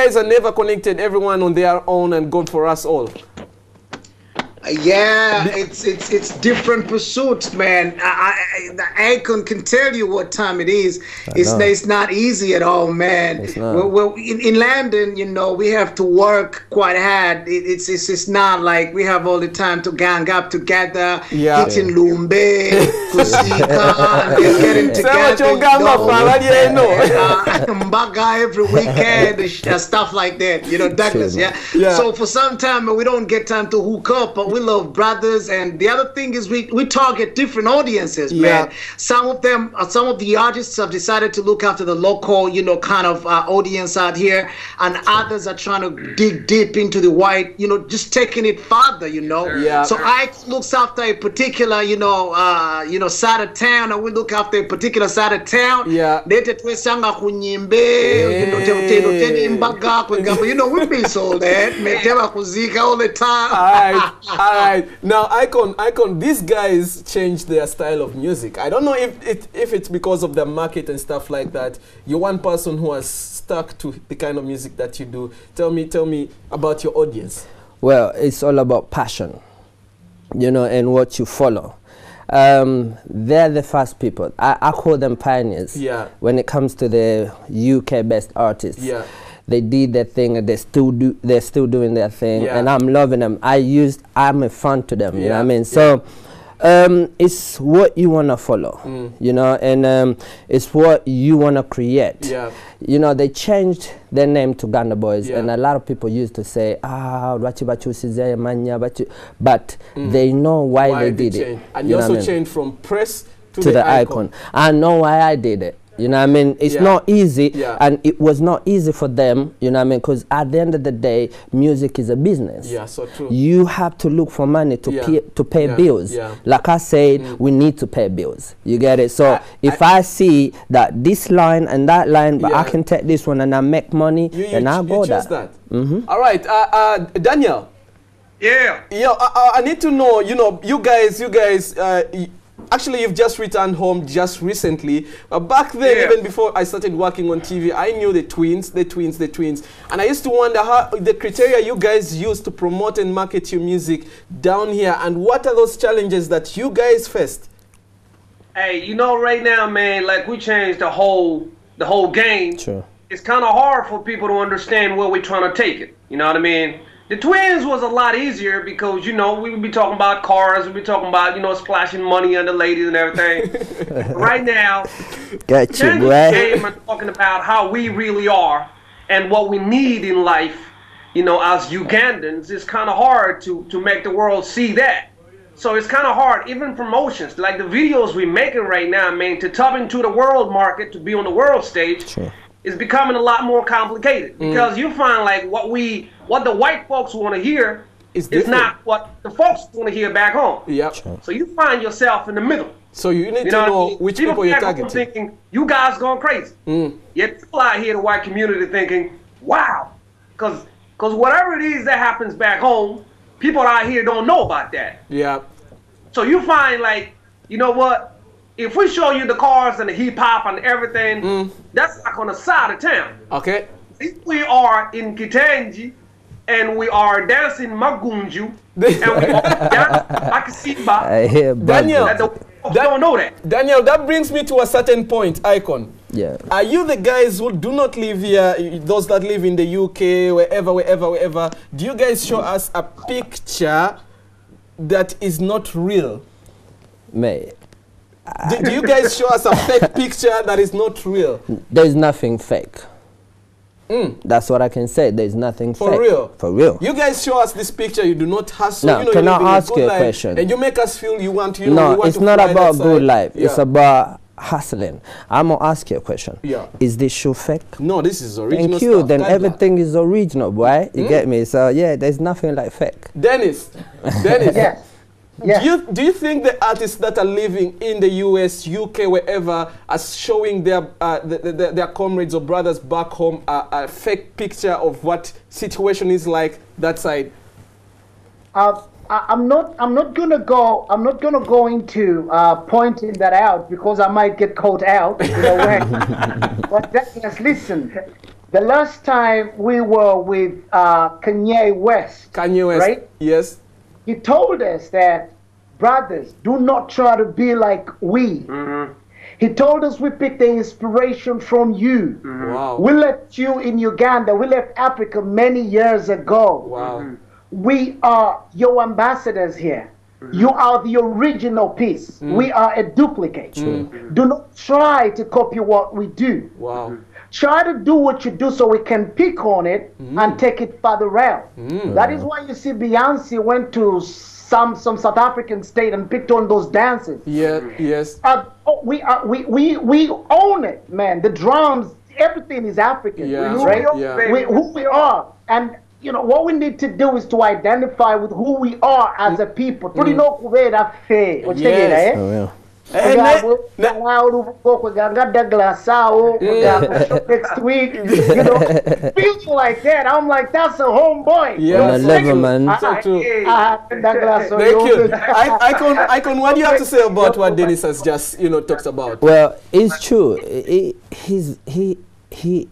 guys are never connected, everyone on their own and God for us all. Yeah, it's different pursuits, man. I can tell you what time it is. It's not easy at all, man. Well, in London, you know, we have to work quite hard. It's not like we have all the time to gang up together, hitting lumbe, kusika, and getting together. Mbaga every weekend, stuff like that. You know, Douglas. Yeah. So for some time, we don't get time to hook up, but we love brothers. And the other thing is we target different audiences, man. Some of the artists have decided to look after the local, you know, kind of audience out here, and others are trying to dig deep into the white, you know, just taking it farther, you know. So I looks after a particular, you know, side of town, and we look after a particular side of town. You know, you know, we've been so that all the time. All right. Now, Icon, these guys changed their style of music. I don't know if it's because of the market and stuff like that. You're one person who has stuck to the kind of music that you do. Tell me about your audience. Well, it's all about passion, you know, and what you follow. They're the first people. I call them pioneers. When it comes to the UK-based artists. They did their thing, and they're still doing their thing, and I'm loving them. I'm a fan to them, you know what I mean? So it's what you want to follow, you know, and it's what you want to create. You know, they changed their name to Ganda Boys, and a lot of people used to say, but they know why they did it. And you also changed from press to the icon. I know why I did it. You know what I mean? It's not easy, and it was not easy for them, you know what I mean? Because at the end of the day, music is a business. So true. You have to look for money to pay bills. Like I said, we need to pay bills. You get it? So if I see that this line and that line, but I can take this one and I make money, then I'll go that. All right, Daniel. I need to know, you know, you guys, actually, you've just returned home just recently. Back then, even before I started working on TV, I knew the twins. And I used to wonder how the criteria you guys use to promote and market your music down here, and what are those challenges that you guys faced? Hey, you know, right now, man, like we changed the whole game. It's kind of hard for people to understand where we're trying to take it. You know what I mean? The twins was a lot easier because, you know, we would be talking about cars, we'd be talking about, you know, splashing money on the ladies and everything. Right now, game and talking about how we really are and what we need in life, you know, as Ugandans. It's kind of hard to make the world see that. So it's kind of hard, even promotions, like the videos we're making right now, man, to tap into the world market, to be on the world stage, is becoming a lot more complicated. Because you find like what the white folks want to hear is not what the folks want to hear back home. So you find yourself in the middle. So you need to know which people you're targeting. Thinking, you guys going crazy. Yet people out here, the white community, thinking, wow. Because whatever it is that happens back home, people out here don't know about that. So you find like, you know what? If we show you the cars and the hip hop and everything, that's like on the side of town. If we are in Kitenji and we are dancing Magunju and we are dancing Akasimba, Daniel, don't know that. Daniel, that brings me to a certain point, Icon. Are you the guys who do not live here, those that live in the UK, wherever, do you guys show us a picture that is not real? Mate. Do you guys show us a fake picture that is not real? There's nothing fake. That's what I can say. There's nothing fake. For real? For real. You guys show us this picture, you do not hustle. No, you know, can I ask you a question? And you make us feel you want to, you know, it's not about good life. It's about hustling. I'm going to ask you a question. Is this shoe fake? No, this is original. Thank you. Then everything is original, boy. You get me? So, yeah, there's nothing like fake. Dennis. Do you think the artists that are living in the US, UK, wherever, are showing their their comrades or brothers back home a fake picture of what situation is like that side? I'm not gonna go into pointing that out because I might get called out. You know, but Douglas, listen. The last time we were with Kanye West. Kanye West, right? Yes. He told us that, brothers, do not try to be like we. He told us we picked the inspiration from you. Wow. We left you in Uganda. We left Africa many years ago. Wow. We are your ambassadors here. You are the original piece. We are a duplicate. Do not try to copy what we do. Wow. Try to do what you do so we can pick on it and take it further out. That is why you see Beyonce went to some South African state and picked on those dances. Yeah, yes. We own it, man. The drums, everything is African, right? Who we are. And you know what we need to do is to identify with who we are as a people. Yes. Next week, you know, people like that. I'm like, that's a homeboy. Yeah, man. So true. Thank you. Icon, what do you have to say about what Dennis has just, talks about? Well, it's true. He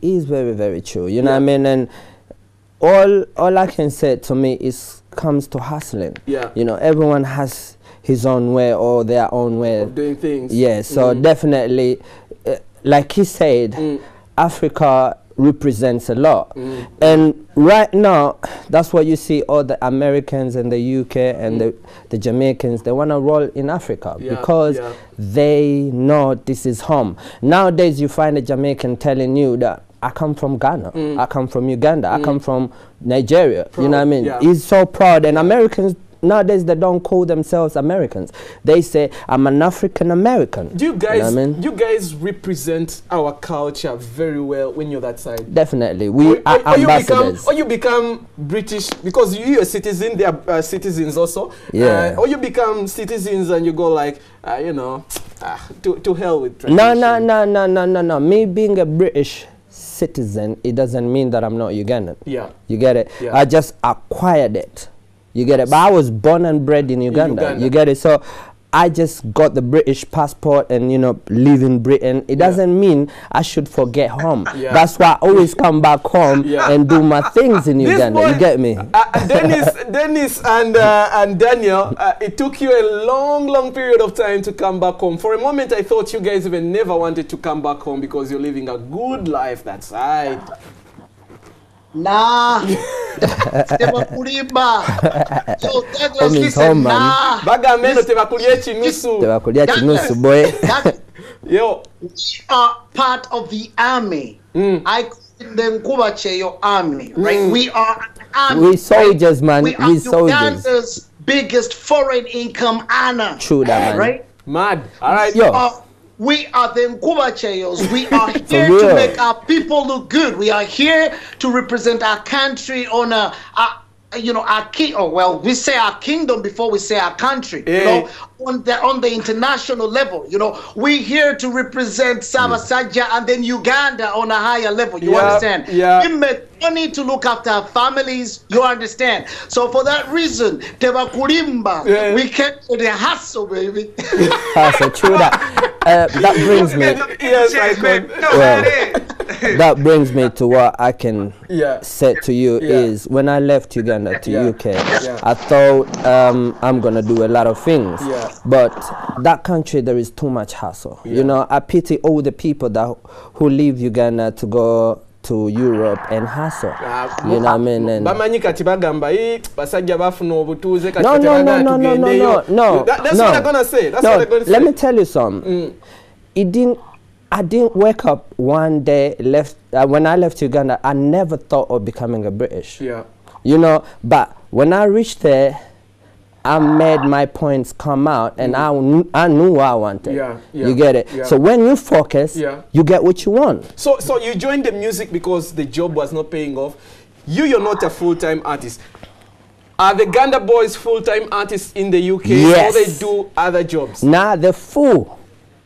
is very, very true. You know what I mean? And all I can say to me is comes to hustling. Yeah. Everyone has his own way or their own way of doing things. Yeah, so definitely, like he said, Africa represents a lot. And right now, that's what you see all the Americans and the UK and the Jamaicans, they want to roll in Africa because they know this is home. Nowadays, you find a Jamaican telling you that I come from Ghana, I come from Uganda, I come from Nigeria. Proud. You know what I mean? Yeah. He's so proud. And Americans, nowadays, they don't call themselves Americans. They say, I'm an African American. Do you guys, you guys represent our culture very well when you're that side? Definitely. We are ambassadors. Or you become British, because you're a citizen, they are citizens also. Yeah. Or you become citizens and you go like, to hell with tradition. No. Me being a British citizen, it doesn't mean that I'm not Ugandan. Yeah. You get it? Yeah. I just acquired it. You get it? But I was born and bred in Uganda. You get it? So I just got the British passport and, live in Britain. It doesn't mean I should forget home. That's why I always come back home and do my things in Uganda. You get me? Dennis and Daniel, it took you a long period of time to come back home. For a moment, I thought you guys even never wanted to come back home because you're living a good life that side. Nah. Yo, Douglas, listen, nah. boy. Yo. We are part of the army. I call them Kubacheyo army, right? We are an army. We soldiers, man. We are Uganda's biggest foreign income earner. True that, man. Right? Mad. All right. We are the Nkubacheyos. We are here to make our people look good. We are here to represent our country on our we say our kingdom before we say our country. On the international level. We're here to represent Sabasaja and then Uganda on a higher level. You understand? Yeah. We make money to look after our families. You understand? So for that reason, Tebakulimba, we kept the hustle, baby. Hustle, true that. That brings me. That brings me to what I can say to you is when I left Uganda to UK, I thought I'm gonna do a lot of things, but that country there is too much hassle. I pity all the people who leave Uganda to go to Europe and hustle. You know what I mean? And no. That's what I'm gonna say. That's what I'm gonna say. Let me tell you something. I didn't wake up one day when I left Uganda. I never thought of becoming a British. But when I reached there, I made my points come out, and I knew what I wanted. You get it? So when you focus, you get what you want. So you joined the music because the job was not paying off. You're not a full-time artist. Are the Ganda boys full-time artists in the UK, or they do other jobs? Nah, they're full.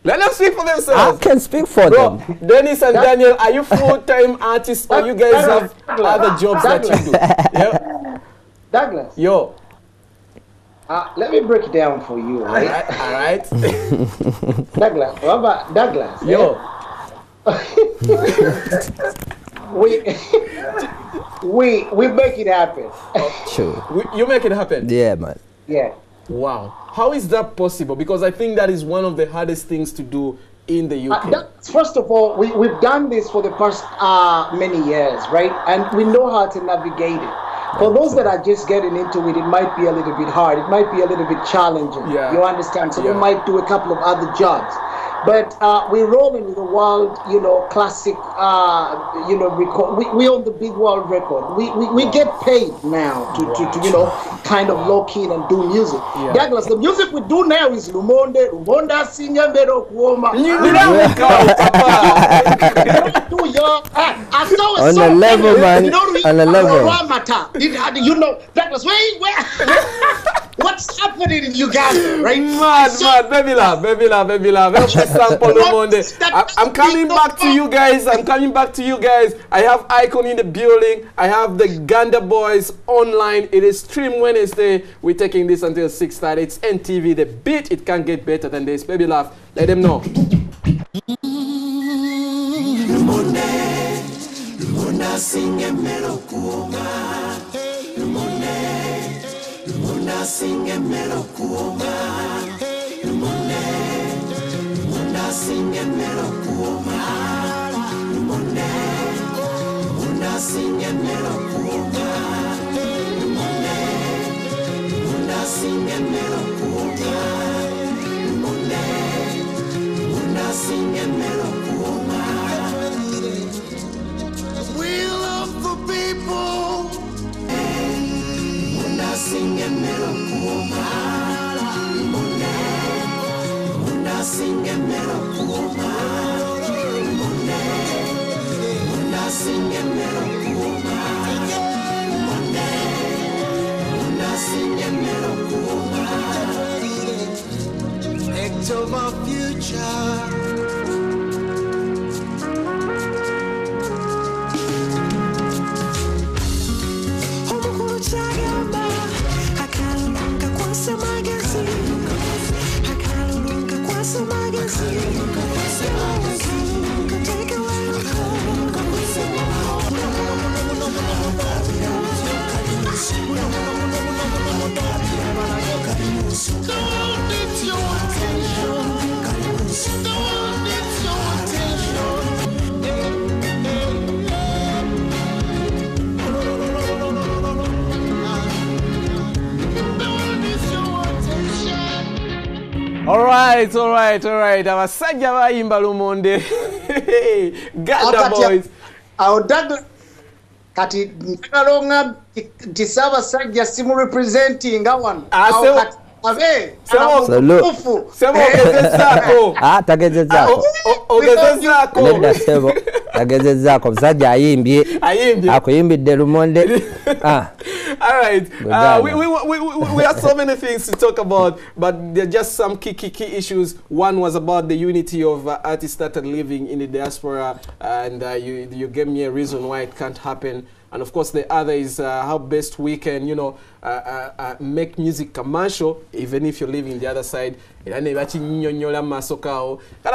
Let them speak for themselves. I can speak for them. Dennis and Daniel, are you full-time artists, or you guys have other jobs that you do? Douglas. Yo. Let me break it down for you, right? All right. Douglas. What about Douglas? Yo. we make it happen. True. You make it happen? Yeah, man. Yeah. Wow. How is that possible? Because I think that is one of the hardest things to do in the UK. First of all, we've done this for the past many years, right? And we know how to navigate it. For those that are just getting into it, it might be a little bit hard. It might be a little bit challenging. Yeah. You understand? So we might do a couple of other jobs. But we're rolling with the world, you know, classic, you know, record. We own the big world record. We get paid now to you know, kind of low key and do music. Yeah. Douglas, the music we do now is Lumonde Singer Mero Kuoma. On a level, man. On a level. You know, Douglas, where? What's happening in Uganda, right? Mad, baby love. I'm coming back to you guys. I have Icon in the building. I have the Ganda boys online. It is Stream Wednesday. We're taking this until 6:30. It's NTV. The beat, it can't get better than this. Baby love, let them know. Singe mero kuma, Lumone, Lumona singe mero kuma, Lumone, Lumona singe mero kuma, Lumone, Lumona singe mero kuma, Lumone, Lumona singe mero kuma. We love the people. Singe mero kuma, Mune, Muna singe mero kuma, Mune, Muna singe mero kuma, Mune, Muna singe mero kuma. Act of our future. All right. Abasajja bayimba Lumonde. Ganda boys. Douglas kati nkalonga tisaba sajja simu representing awan. Ave. Sebo ogezezako. Tagezezako. Ogezezako. Nenda sebo. Tagezezako. Msajja ayimbye. Akuyimbidde Lumonde. All right. We have so many things to talk about, but there are just some key issues. One was about the unity of artists that are living in the diaspora, and you gave me a reason why it can't happen. And of course, the other is how best we can, you know, make music commercial, even if you're living the other side. And I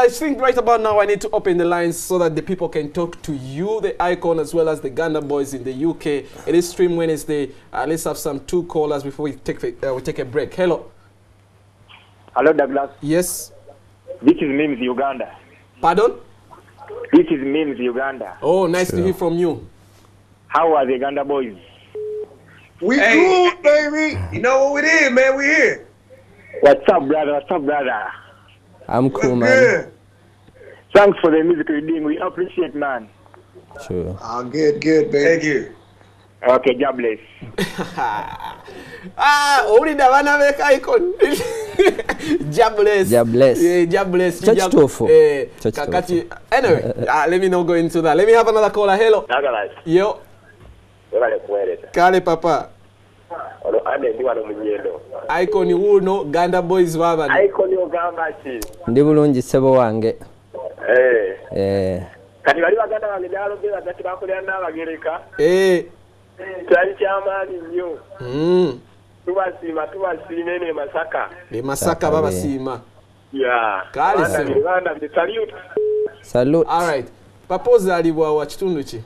think right about now I need to open the lines so that the people can talk to you, the Icon, as well as the Ganda boys in the UK. It is Stream Wednesday. Let's have some 2 callers before we take a break. Hello. Hello, Douglas. Yes. This is Mims Uganda. Pardon? This is Mims Uganda. Oh, nice to hear from you. How are the Ganda boys? We good, baby. You know what we did, man? We here. What's up, brother? I'm cool, man. Good. Thanks for the music you're doing. We appreciate, man. Sure. Good, baby. Thank you. Okay, God bless. Only the one make Icon. Jobless. Yeah, jobless. Church tofu. Anyway, let me not go into that. Let me have another caller. Hello. Douglas. Yo. Kale papa. Icon uno Ganda boys waba. Icon Uganda chi. Ndi bulungi sebo wange. Kati bali baganda bange dalo bela kati bakolera n'abagereka. Twali kyamaani nnyo. Tubasiima ene Masaka. Masaka baba siima. Yeah. Kale sebo. Salute. All right. Papa ozalibwa wa kitundu ki?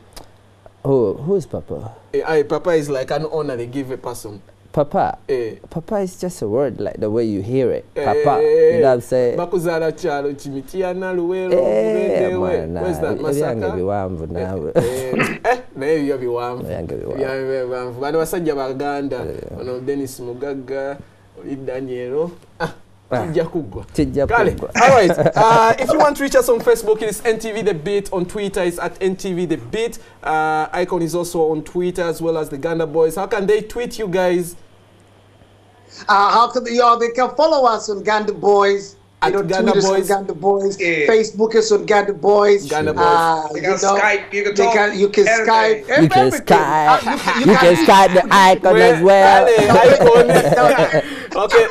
Who's Papa? Papa is like an honor they give a person. Papa? Papa is just a word, like the way you hear it. Papa. You know what I'm saying? Where's that, Masaka? Ganda, Dennis Mugaga, Daniel. All right. If you want to reach us on Facebook, it is NTV The Beat. On Twitter, it's at NTV The Beat. Icon is also on Twitter as well as the Ganda Boys. How can they tweet you guys? How can they can follow us on Ganda Boys. At Ganda Boys. Ganda Boys. Yeah. Facebook is on Ganda Boys. Ganda Boys. You can Skype. You can talk. You can Skype. You can Skype. You can Skype the Icon as well. Okay,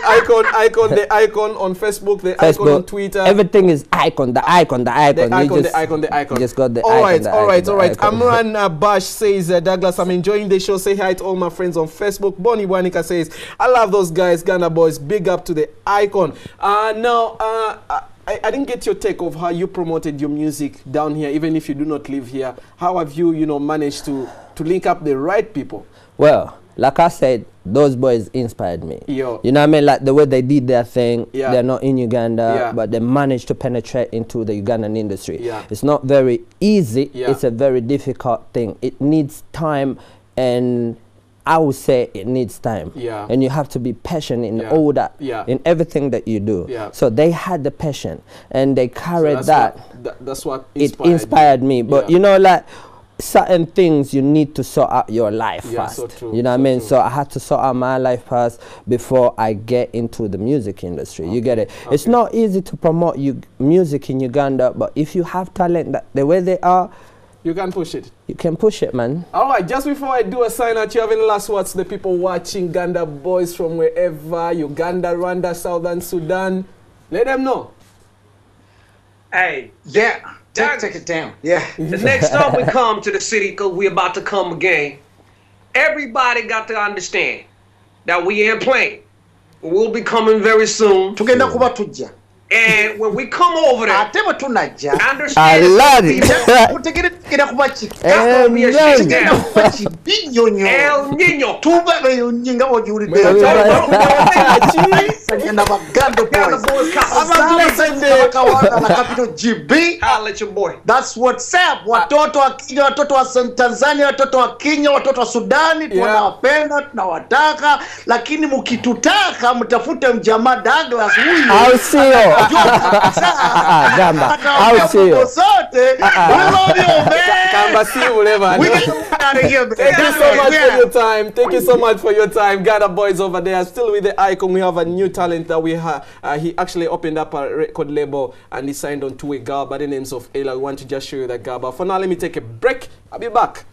the Icon on Facebook, the Icon on Twitter. Everything is Icon, the Icon. The Icon. You just got the Icon. All right. Amran Bash says, Douglas, I'm enjoying the show. Say hi to all my friends on Facebook. Bonnie Wanika says, I love those guys, Ganda Boys. Big up to the Icon. Now, I didn't get your take of how you promoted your music down here, even if you do not live here. How have you, managed to link up the right people? Well, like I said, those boys inspired me. Yo. You know what I mean? Like the way they did their thing. Yeah. They're not in Uganda, but they managed to penetrate into the Ugandan industry. Yeah. It's not very easy. Yeah. It's a very difficult thing. It needs time, and I would say it needs time. Yeah. And you have to be patient in all that, in everything that you do. Yeah. So they had the passion, and they carried that's what inspired me. But you know, like, certain things you need to sort out your life first. So true, you know what I mean? So I had to sort out my life first before I get into the music industry. You get it? It's not easy to promote music in Uganda, but if you have talent the way they are, you can push it. You can push it, man. All right, just before I do a sign out, you have any last words to the people watching, Ganda Boys from wherever, Uganda, Rwanda, Southern Sudan? Let them know. Hey. Yeah. Take it down. Yeah. The next time we come to the city, because we're about to come again, everybody got to understand that we ain't playing. We'll be coming very soon. And when we come over there, understand I love it. El Nino. I'll let your boy. That's what's up. Watoto wa Kenya, watoto wa Tanzania, watoto wa Kenya, watoto wa Sudani, tunawapenda, tunawataka, lakini mkitutaka mtafute mjamaa Douglas huyu. I'll see you. Gamba, I'll see you. We love you, man. We get out of here, man. Thank you so much for your time. Thank you so much for your time. Ganda Boys over there. Still with the Icon. We have a new talent that we have. He actually opened up a record label and he signed on to a girl by the names of Ayla. We want to just show you that girl. But for now, let me take a break. I'll be back.